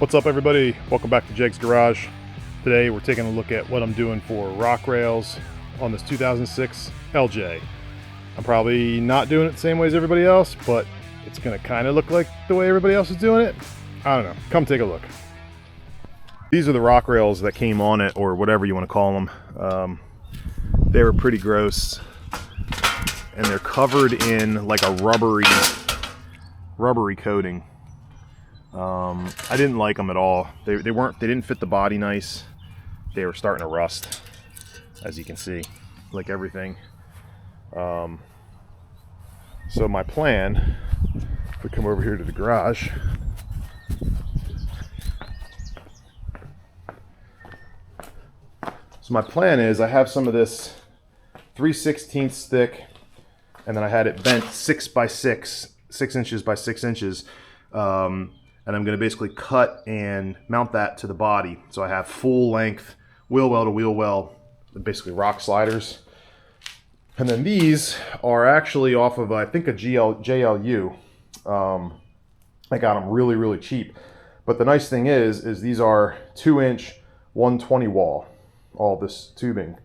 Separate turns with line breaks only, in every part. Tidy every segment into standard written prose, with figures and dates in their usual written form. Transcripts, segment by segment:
What's up, everybody? Welcome back to Jake's Garage. Today we're taking a look at what I'm doing for rock rails on this 2006 LJ. I'm probably not doing it the same way as everybody else, but it's gonna kind of look like the way everybody else is doing it. I don't know. Come take a look. These are the rock rails that came on it, or whatever you want to call them. They were pretty gross, and they're covered in like a rubbery coating. I didn't like them at all. They didn't fit the body nice. They were starting to rust, as you can see, like everything. So my plan, if we come over here to the garage, so my plan is I have some of this 3/16 thick, and then I had it bent 6 inches by 6 inches. And I'm going to basically cut and mount that to the body. So I have full length wheel well to wheel well, basically rock sliders. And then these are actually off of, I think, a JLU. I got them really, really cheap. But the nice thing is these are 2-inch 120 wall, all this tubing.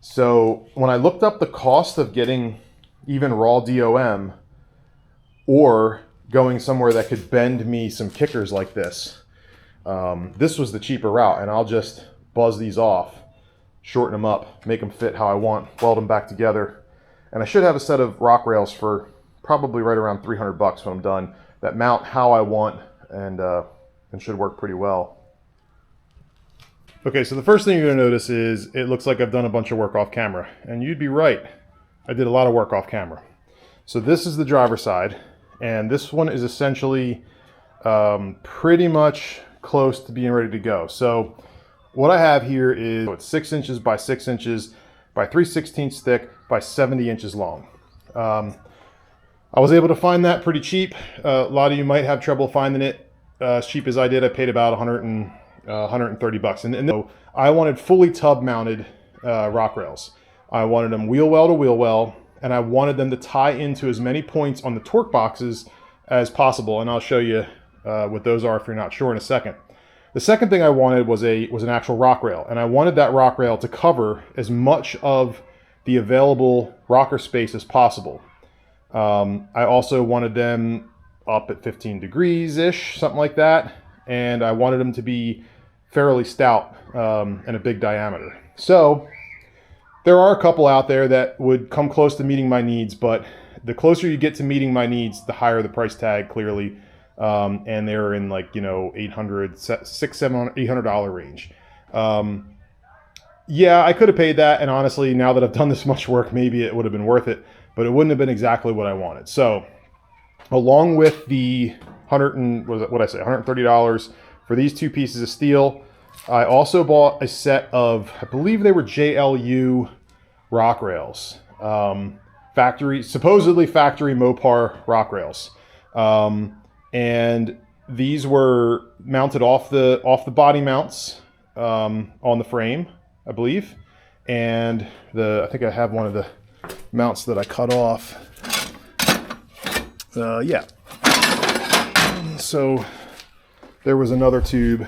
So when I looked up the cost of getting even raw DOM or going somewhere that could bend me some kickers like this, this was the cheaper route, and I'll just buzz these off, shorten them up, make them fit how I want, weld them back together, and I should have a set of rock rails for probably right around 300 bucks when I'm done that mount how I want, and should work pretty well. Okay, so the first thing you're going to notice is it looks like I've done a bunch of work off camera, and you'd be right. I did a lot of work off camera. So this is the driver's side. And this one is essentially pretty much close to being ready to go. So what I have here is it's 6 inches by 6 inches by 3/16 thick by 70 inches long. I was able to find that pretty cheap. A lot of you might have trouble finding it as cheap as I did. I paid about 130 bucks. And so I wanted fully tub mounted rock rails. I wanted them wheel well to wheel well, and I wanted them to tie into as many points on the torque boxes as possible. And I'll show you what those are if you're not sure in a second. The second thing I wanted was an actual rock rail, and I wanted that rock rail to cover as much of the available rocker space as possible. I also wanted them up at 15 degrees-ish, something like that, and I wanted them to be fairly stout and a big diameter. So there are a couple out there that would come close to meeting my needs, but the closer you get to meeting my needs, the higher the price tag, clearly. And they're in, like, $600, $700, $800 range. Yeah, I could have paid that, and honestly, now that I've done this much work, maybe it would have been worth it, but it wouldn't have been exactly what I wanted. So, along with the $130 for these two pieces of steel, I also bought a set of, I believe they were JLU rock rails, supposedly factory Mopar rock rails, and these were mounted off the body mounts on the frame, I believe, and I think I have one of the mounts that I cut off. Yeah. So there was another tube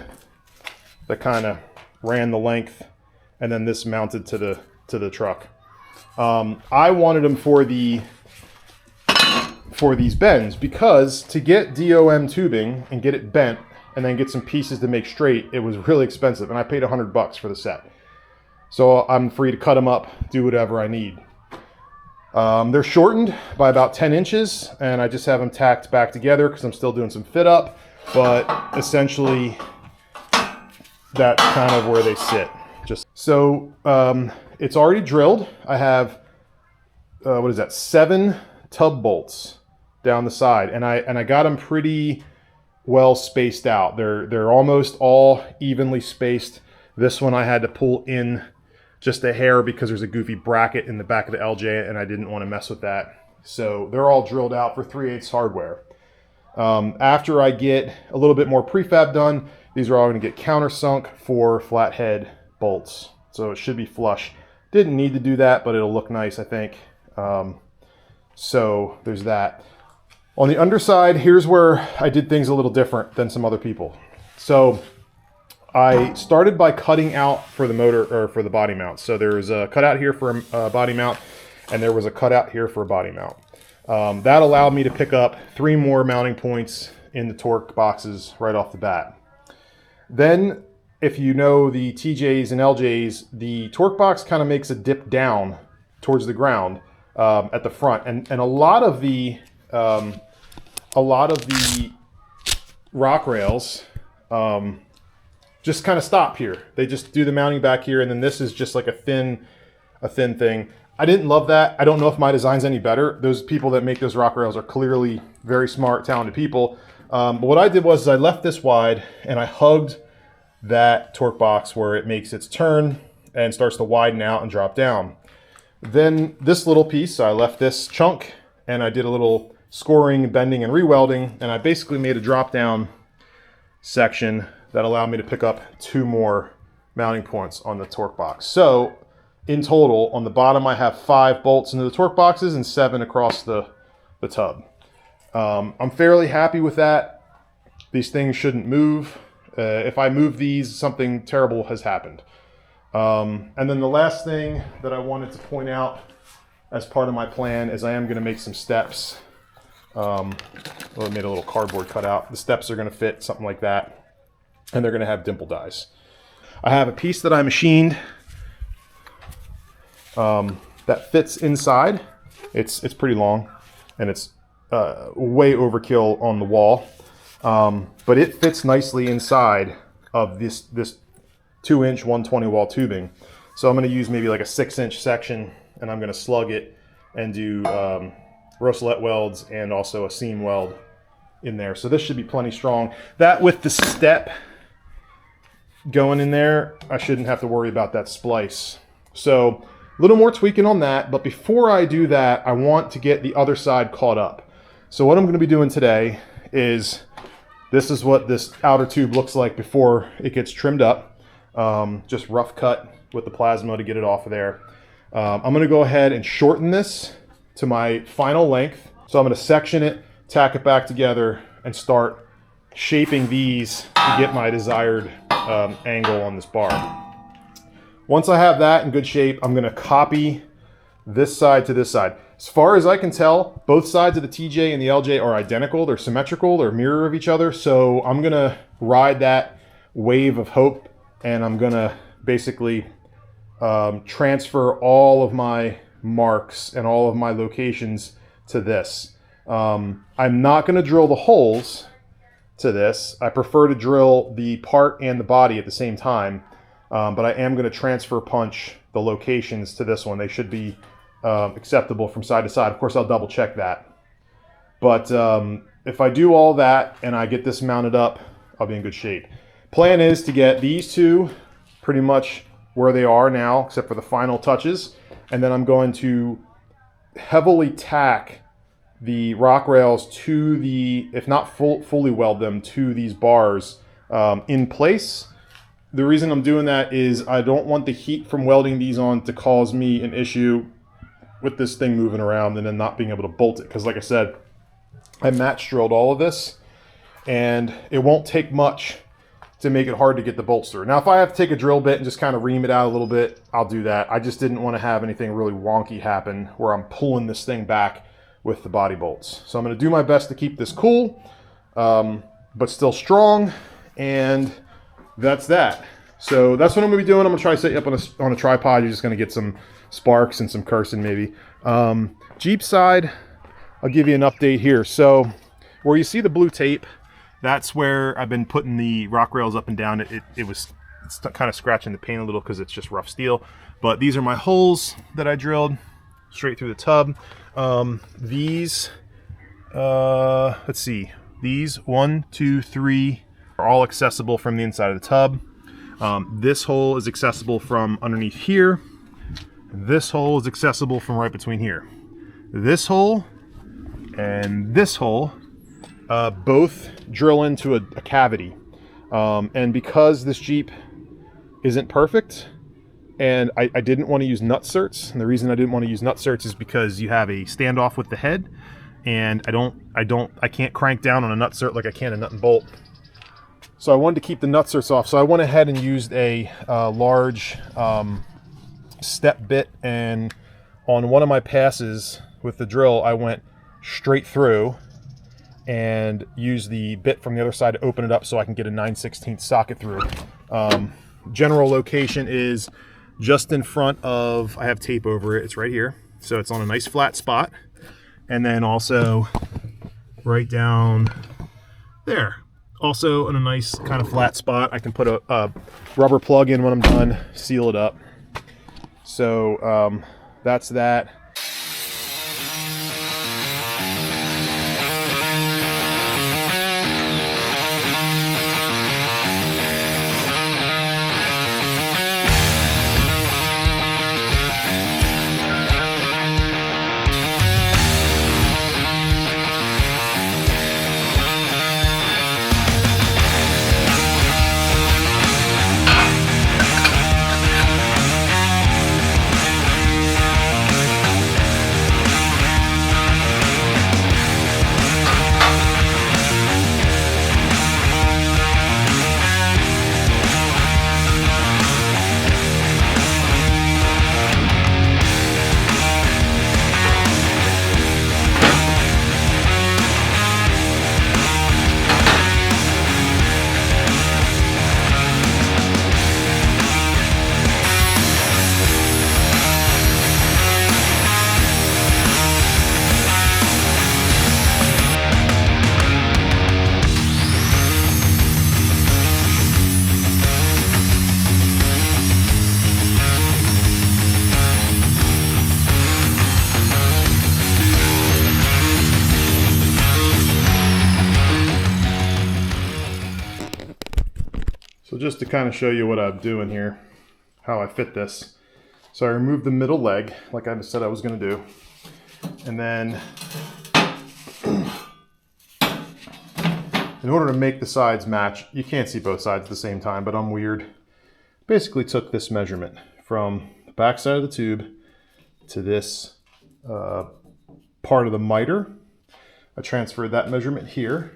that kind of ran the length, and then this mounted to the truck. I wanted them for these bends, because to get DOM tubing and get it bent and then get some pieces to make straight, it was really expensive, and I paid 100 bucks for the set. So I'm free to cut them up, do whatever I need. They're shortened by about 10 inches, and I just have them tacked back together because I'm still doing some fit up, but essentially that's kind of where they sit. So it's already drilled. I have 7 tub bolts down the side, and I got them pretty well spaced out. They're almost all evenly spaced. This one I had to pull in just a hair because there's a goofy bracket in the back of the LJ, and I didn't want to mess with that. So they're all drilled out for 3/8 hardware. After I get a little bit more prefab done, these are all going to get countersunk for flathead bolts. So it should be flush. Didn't need to do that, but it'll look nice, I think. So there's that. On the underside, here's where I did things a little different than some other people. So I started by cutting out for the motor, or for the body mount. So there's a cutout here for a body mount, and there was a cutout here for a body mount. That allowed me to pick up 3 more mounting points in the torque boxes right off the bat. Then, if you know the TJs and LJs, the torque box kind of makes a dip down towards the ground at the front, and a lot of the rock rails just kind of stop here. They just do the mounting back here, and then this is just like a thin thing. I didn't love that. I don't know if my design's any better. Those people that make those rock rails are clearly very smart, talented people. But what I did was I left this wide and I hugged that torque box where it makes its turn and starts to widen out and drop down. Then this little piece, I left this chunk and I did a little scoring, bending, and re-welding, and I basically made a drop down section that allowed me to pick up 2 more mounting points on the torque box. So in total, on the bottom, I have 5 bolts into the torque boxes and 7 across the tub. I'm fairly happy with that. These things shouldn't move. If I move these, something terrible has happened. And then the last thing that I wanted to point out as part of my plan is I am going to make some steps. Well, I made a little cardboard cutout. The steps are going to fit something like that, and they're going to have dimple dies. I have a piece that I machined that fits inside. It's pretty long, and it's way overkill on the wall, but it fits nicely inside of this 2-inch 120 wall tubing. So I'm going to use maybe like a 6-inch section, and I'm going to slug it and do Roselet welds and also a seam weld in there. So this should be plenty strong. That with the step going in there, I shouldn't have to worry about that splice. So a little more tweaking on that, but before I do that, I want to get the other side caught up. So what I'm going to be doing today is, this is what this outer tube looks like before it gets trimmed up. Just rough cut with the plasma to get it off of there. I'm going to go ahead and shorten this to my final length. So I'm going to section it, tack it back together, and start shaping these to get my desired angle on this bar. Once I have that in good shape, I'm going to copy this side to this side. As far as I can tell, both sides of the TJ and the LJ are identical. They're symmetrical. They're a mirror of each other. So I'm going to ride that wave of hope, and I'm going to basically transfer all of my marks and all of my locations to this. I'm not going to drill the holes to this. I prefer to drill the part and the body at the same time, but I am going to transfer punch the locations to this one. They should be acceptable from side to side. Of course, I'll double check that. But if I do all that and I get this mounted up, I'll be in good shape. Plan is to get these two pretty much where they are now, except for the final touches. And then I'm going to heavily tack the rock rails to the, if not fully weld them to these bars in place. The reason I'm doing that is I don't want the heat from welding these on to cause me an issue with this thing moving around and then not being able to bolt it. Because like I said, I match drilled all of this, and it won't take much to make it hard to get the bolts through. Now, if I have to take a drill bit and just kind of ream it out a little bit, I'll do that. I just didn't want to have anything really wonky happen where I'm pulling this thing back with the body bolts. So I'm going to do my best to keep this cool, but still strong, and that's that. So that's what I'm going to be doing. I'm going to try to set you up on a tripod. You're just going to get some sparks and some cursing maybe. Jeep side, I'll give you an update here. So where you see the blue tape, that's where I've been putting the rock rails up and down. It's kind of scratching the paint a little because it's just rough steel. But these are my holes that I drilled straight through the tub. These, let's see, these 1, 2, 3 are all accessible from the inside of the tub. This hole is accessible from underneath here. This hole is accessible from right between here. This hole and this hole both drill into a cavity. And because this Jeep isn't perfect, and I didn't want to use nutserts, and the reason I didn't want to use nutserts is because you have a standoff with the head, and I can't crank down on a nutsert like I can a nut and bolt. So I wanted to keep the nutserts off. So I went ahead and used a large step bit, and on one of my passes with the drill, I went straight through and used the bit from the other side to open it up so I can get a 9/16 socket through. General location is just in front of, I have tape over it, it's right here. So it's on a nice flat spot. And then also right down there. Also in a nice kind of flat spot. I can put a rubber plug in when I'm done, seal it up. So that's that. So just to kind of show you what I'm doing here, how I fit this. So I removed the middle leg, like I said I was going to do. And then, in order to make the sides match, you can't see both sides at the same time, but I'm weird. Basically took this measurement from the back side of the tube to this part of the miter. I transferred that measurement here.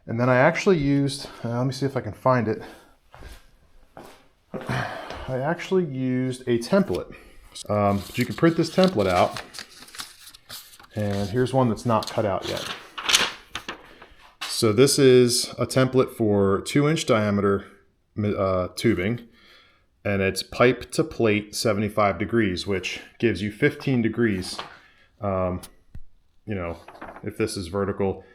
And then I actually used, let me see if I can find it. I actually used a template. But you can print this template out. And here's one that's not cut out yet. So this is a template for 2-inch diameter tubing. And it's pipe to plate 75 degrees, which gives you 15 degrees. You know, if this is vertical,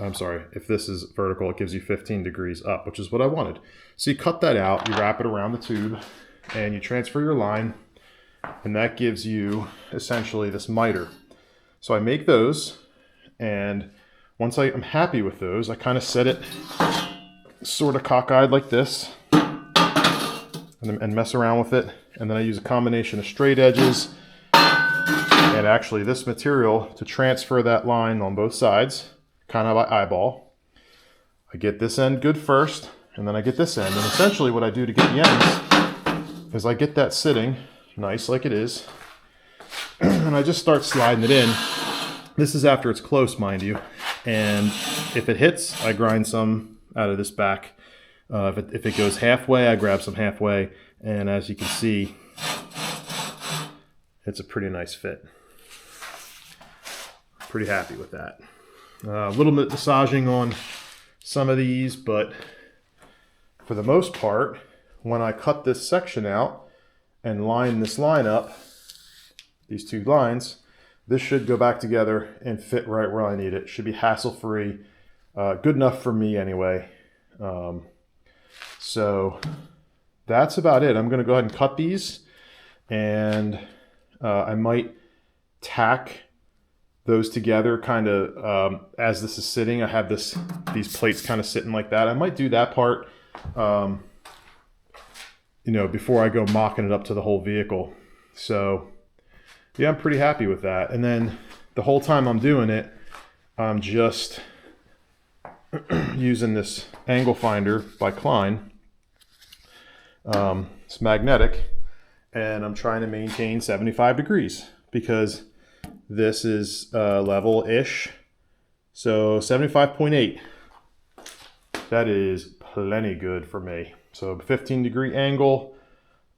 if this is vertical, it gives you 15 degrees up, which is what I wanted. So you cut that out, you wrap it around the tube, and you transfer your line, and that gives you essentially this miter. So I make those, and once I'm happy with those, I kind of set it sort of cockeyed like this, and mess around with it. And then I use a combination of straight edges and actually this material to transfer that line on both sides, kind of by eyeball. I get this end good first, and then I get this end. And essentially what I do to get the ends is I get that sitting nice like it is, and I just start sliding it in. This is after it's close, mind you. And if it hits, I grind some out of this back. If it goes halfway, I grab some halfway. And as you can see, it's a pretty nice fit. Pretty happy with that. A little bit massaging on some of these, but for the most part, when I cut this section out and line this line up, these two lines, this should go back together and fit right where I need it. Should be hassle-free, good enough for me anyway. So that's about it. I'm going to go ahead and cut these, and I might tack those together kind of as this is sitting. I have these plates kind of sitting like that. I might do that part, you know, before I go mocking it up to the whole vehicle. So yeah, I'm pretty happy with that. And then the whole time I'm doing it, I'm just using this angle finder by Klein. It's magnetic, and I'm trying to maintain 75 degrees because this is level-ish. So 75.8. That is plenty good for me. So 15-degree angle.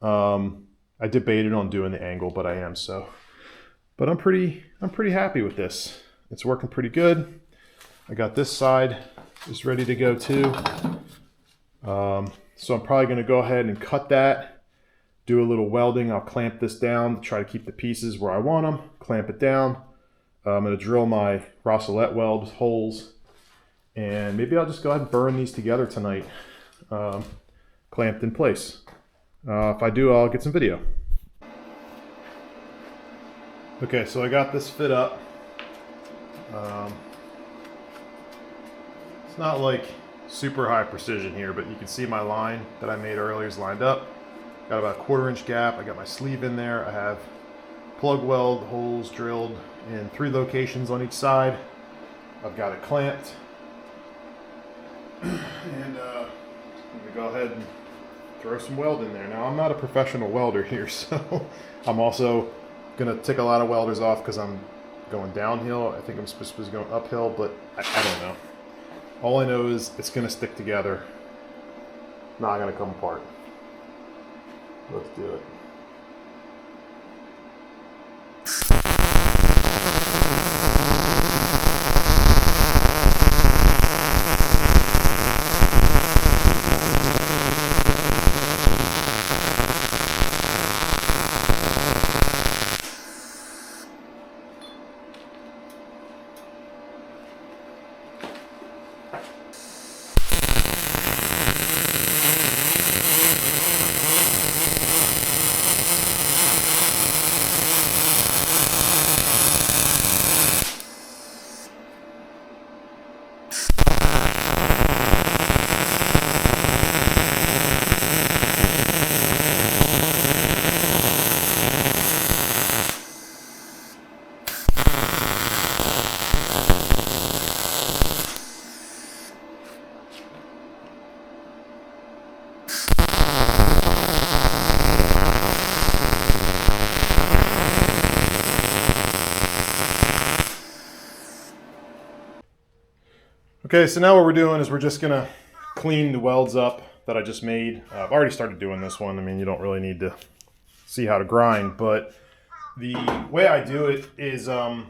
I debated on doing the angle, but I am so. But I'm pretty happy with this. It's working pretty good. I got this side is ready to go too. So I'm probably gonna go ahead and cut that, do a little welding. I'll clamp this down to try to keep the pieces where I want them, clamp it down. I'm gonna drill my Rossolette weld holes, and maybe I'll just go ahead and burn these together tonight, clamped in place. If I do, I'll get some video. Okay, so I got this fit up. It's not like super high precision here, but you can see my line that I made earlier is lined up. Got about a 1/4 inch gap. I got my sleeve in there. I have plug weld holes drilled in 3 locations on each side. I've got it clamped. And I'm gonna go ahead and throw some weld in there. Now, I'm not a professional welder here, so I'm also gonna tick a lot of welders off because I'm going downhill. I think I'm supposed to be going uphill, but I don't know. All I know is it's gonna stick together, not gonna come apart. Let's do it. Okay, so now what we're doing is we're just gonna clean the welds up that I just made. I've already started doing this one. I mean, you don't really need to see how to grind, but the way I do it is I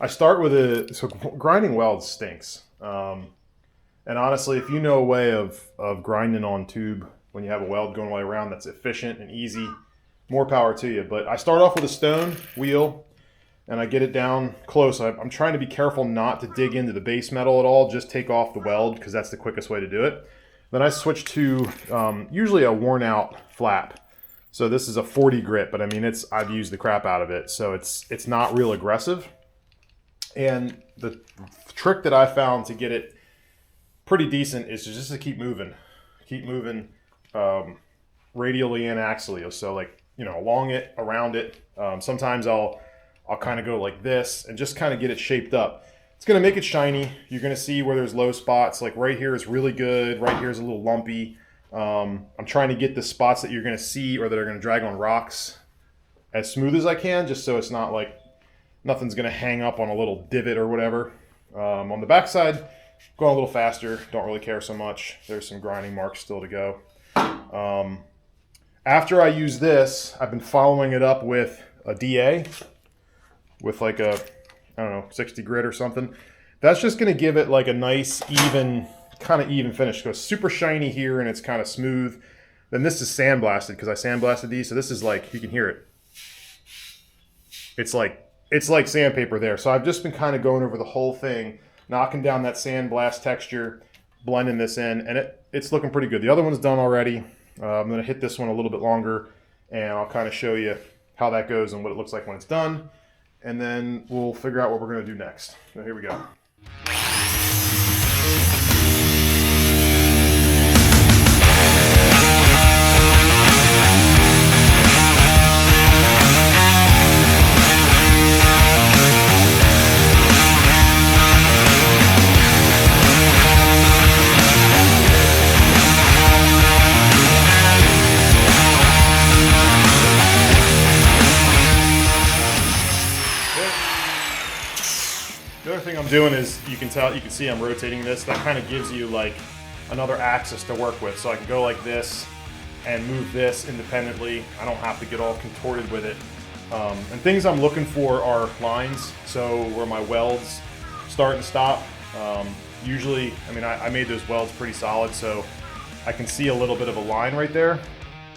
start with so grinding welds stinks. And honestly, if you know a way of grinding on tube when you have a weld going all the way around that's efficient and easy, more power to you. But I start off with a stone wheel, and I get it down close. I'm trying to be careful not to dig into the base metal at all, just take off the weld because that's the quickest way to do it. Then I switch to usually a worn out flap. So this is a 40 grit, but I mean, I've used the crap out of it. So it's not real aggressive. And the trick that I found to get it pretty decent is just to keep moving radially and axially. So like, you know, along it, around it. Sometimes I'll kind of go like this and just kind of get it shaped up. It's going to make it shiny. You're going to see where there's low spots. Like right here is really good. Right here is a little lumpy. I'm trying to get the spots that you're going to see or that are going to drag on rocks as smooth as I can, just so it's not like nothing's going to hang up on a little divot or whatever. On the back side, going a little faster. Don't really care so much. There's some grinding marks still to go. After I use this, I've been following it up with a DA. With like a, I don't know, 60 grit or something. That's just going to give it like a nice, even, kind of even finish. So it's super shiny here and it's kind of smooth. Then this is sandblasted because I sandblasted these. So this is like, you can hear it. It's like sandpaper there. So I've just been kind of going over the whole thing, knocking down that sandblast texture, blending this in, and it's looking pretty good. The other one's done already. I'm going to hit this one a little bit longer, and I'll kind of show you how that goes and what it looks like when it's done. And then we'll figure out what we're going to do next. So here we go. The other thing I'm doing is you can see I'm rotating this. That kind of gives you like another axis to work with. So I can go like this and move this independently. I don't have to get all contorted with it. And things I'm looking for are lines, so where my welds start and stop. Usually, I mean, I made those welds pretty solid, so I can see a little bit of a line right there.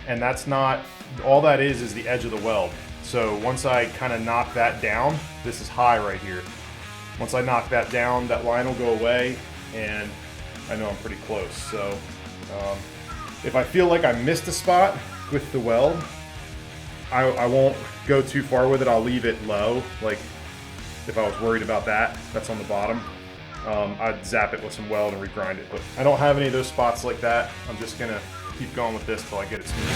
And that's not, all that is the edge of the weld. So once I kind of knock that down, this is high right here. Once I knock that down, that line will go away, and I know I'm pretty close. So if I feel like I missed a spot with the weld, I won't go too far with it. I'll leave it low. Like if I was worried about that, that's on the bottom. I'd zap it with some weld and regrind it. But I don't have any of those spots like that. I'm just gonna keep going with this till I get it smooth.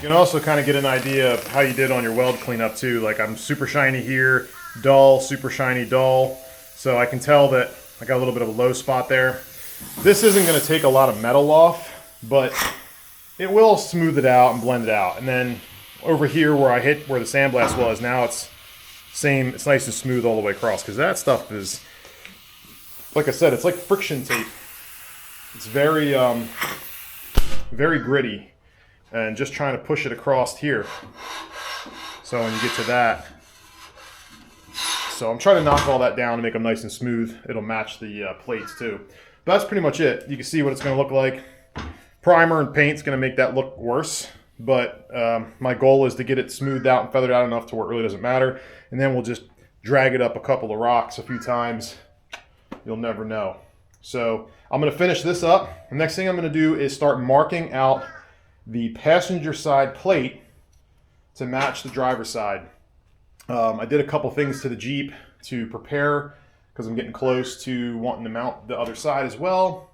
You can also kind of get an idea of how you did on your weld cleanup too. Like I'm super shiny here, dull, super shiny, dull. So I can tell that I got a little bit of a low spot there. This isn't going to take a lot of metal off, but it will smooth it out and blend it out. And then over here where I hit where the sandblast was, now it's same. It's nice and smooth all the way across, because that stuff is, like I said, it's like friction tape. It's very, very gritty. And just trying to push it across here. So when you get to that, so I'm trying to knock all that down and make them nice and smooth. It'll match the plates too. But that's pretty much it. You can see what it's going to look like. Primer and paint's going to make that look worse, but my goal is to get it smoothed out and feathered out enough to where it really doesn't matter. And then we'll just drag it up a couple of rocks a few times. You'll never know. So I'm going to finish this up. The next thing I'm going to do is start marking out the passenger side plate to match the driver's side. I did a couple things to the Jeep to prepare, because I'm getting close to wanting to mount the other side as well.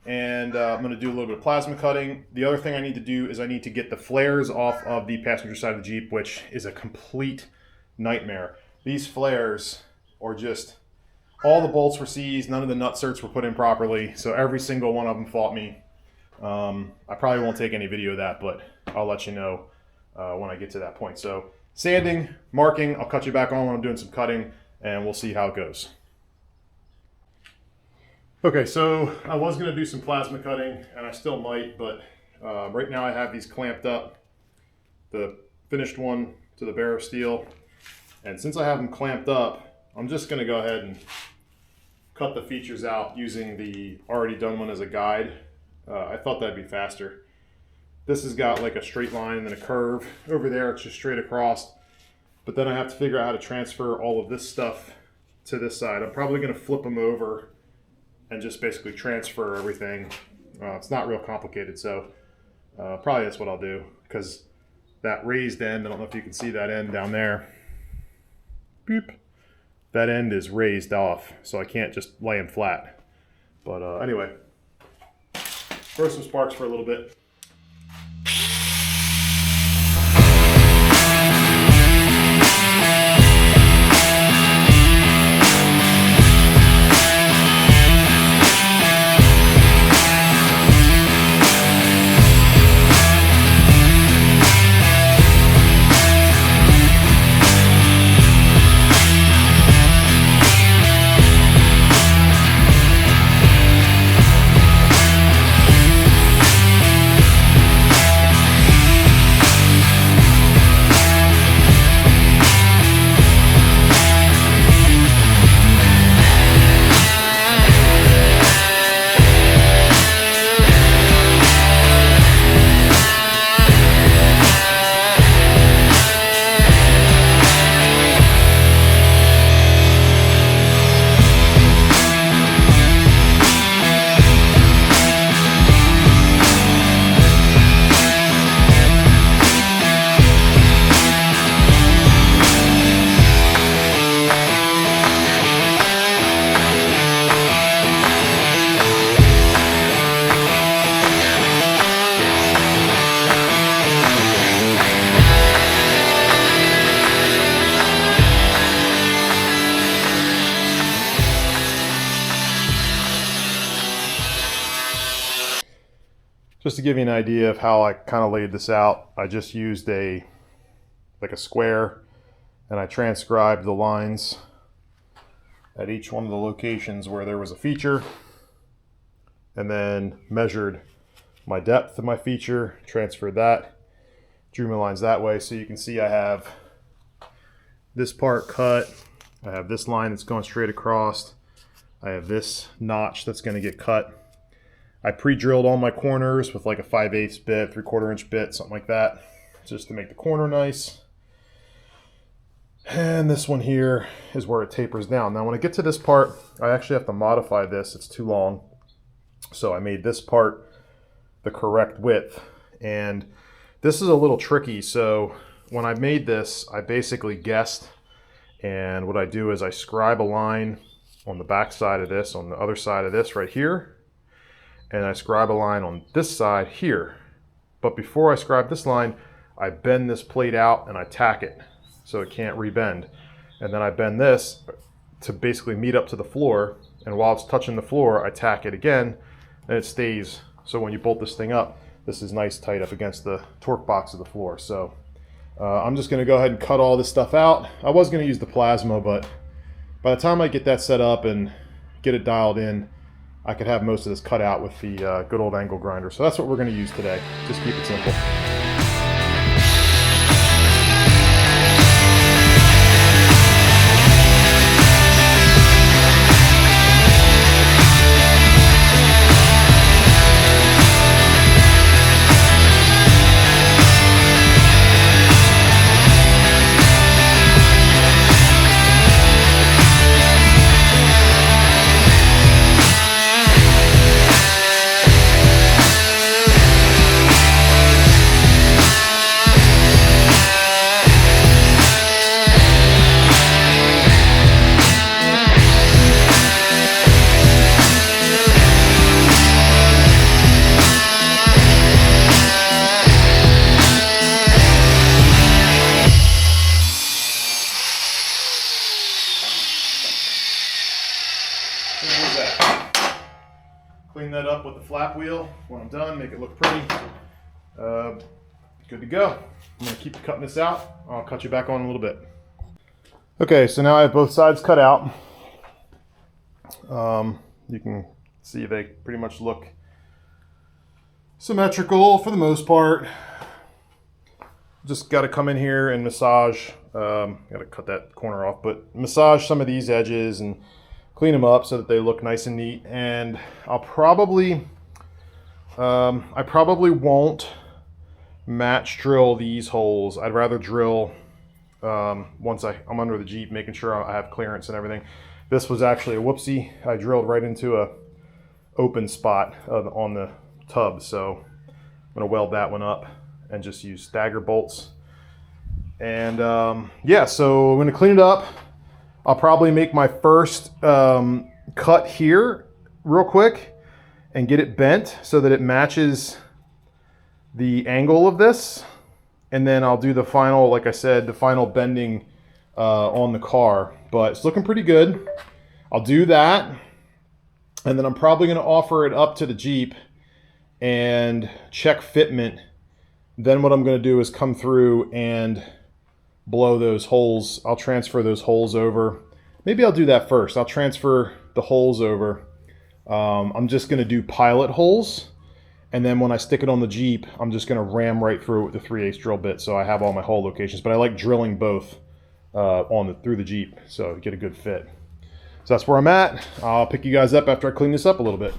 And I'm going to do a little bit of plasma cutting. The other thing I need to do is I need to get the flares off of the passenger side of the Jeep, which is a complete nightmare. These flares are just, all the bolts were seized, none of the nutserts were put in properly, so every single one of them fought me. I probably won't take any video of that, but I'll let you know when I get to that point. So sanding, marking, I'll cut you back on when I'm doing some cutting, and we'll see how it goes. Okay, so I was going to do some plasma cutting, and I still might, but right now I have these clamped up, the finished one to the bare of steel, and since I have them clamped up, I'm just going to go ahead and cut the features out using the already done one as a guide. I thought that'd be faster. This has got like a straight line and then a curve. Over there it's just straight across. But then I have to figure out how to transfer all of this stuff to this side. I'm probably going to flip them over and just basically transfer everything. It's not real complicated, so probably that's what I'll do. Because that raised end, I don't know if you can see that end down there. Beep. That end is raised off, so I can't just lay them flat. But anyway. Throw some sparks for a little bit. just to give you an idea of how I kind of laid this out, I just used a square, and I transcribed the lines at each one of the locations where there was a feature, and then measured my depth of my feature, transferred that, drew my lines that way. So you can see I have this part cut, I have this line that's going straight across, I have this notch that's going to get cut. I pre-drilled all my corners with like a 5/8 bit, 3/4 inch bit, something like that, just to make the corner nice. And this one here is where it tapers down. Now when I get to this part, I actually have to modify this, it's too long. So I made this part the correct width. And this is a little tricky. So when I made this, I basically guessed. And what I do is I scribe a line on the back side of this, on the other side of this right here. And I scribe a line on this side here. But before I scribe this line, I bend this plate out and I tack it so it can't rebend. And then I bend this to basically meet up to the floor. And while it's touching the floor, I tack it again and it stays. So when you bolt this thing up, this is nice tight up against the torque box of the floor. So I'm just gonna go ahead and cut all this stuff out. I was gonna use the plasma, but by the time I get that set up and get it dialed in, I could have most of this cut out with the good old angle grinder. So that's what we're gonna use today. Just keep it simple. Clean that up with the flap wheel when I'm done, make it look pretty. Good to go. I'm gonna keep cutting this out. I'll cut you back on in a little bit. Okay, so now I have both sides cut out. You can see they pretty much look symmetrical for the most part. Just got to come in here and massage. Got to cut that corner off, but massage some of these edges and clean them up so that they look nice and neat. And I'll probably, I probably won't match drill these holes. I'd rather drill once I'm under the Jeep, making sure I have clearance and everything. This was actually a whoopsie. I drilled right into a open spot on the tub, so I'm gonna weld that one up and just use stagger bolts. And yeah, so I'm gonna clean it up. I'll probably make my first cut here real quick and get it bent so that it matches the angle of this. And then I'll do the final, like I said, the final bending on the car. But it's looking pretty good. I'll do that. And then I'm probably gonna offer it up to the Jeep and check fitment. Then what I'm gonna do is come through and blow those holes. I'll transfer those holes over. Maybe I'll do that first. I'll transfer the holes over. I'm just gonna do pilot holes. And then when I stick it on the Jeep, I'm just gonna ram right through it with the 3/8 drill bit so I have all my hole locations. But I like drilling both through the Jeep so get a good fit. So that's where I'm at. I'll pick you guys up after I clean this up a little bit.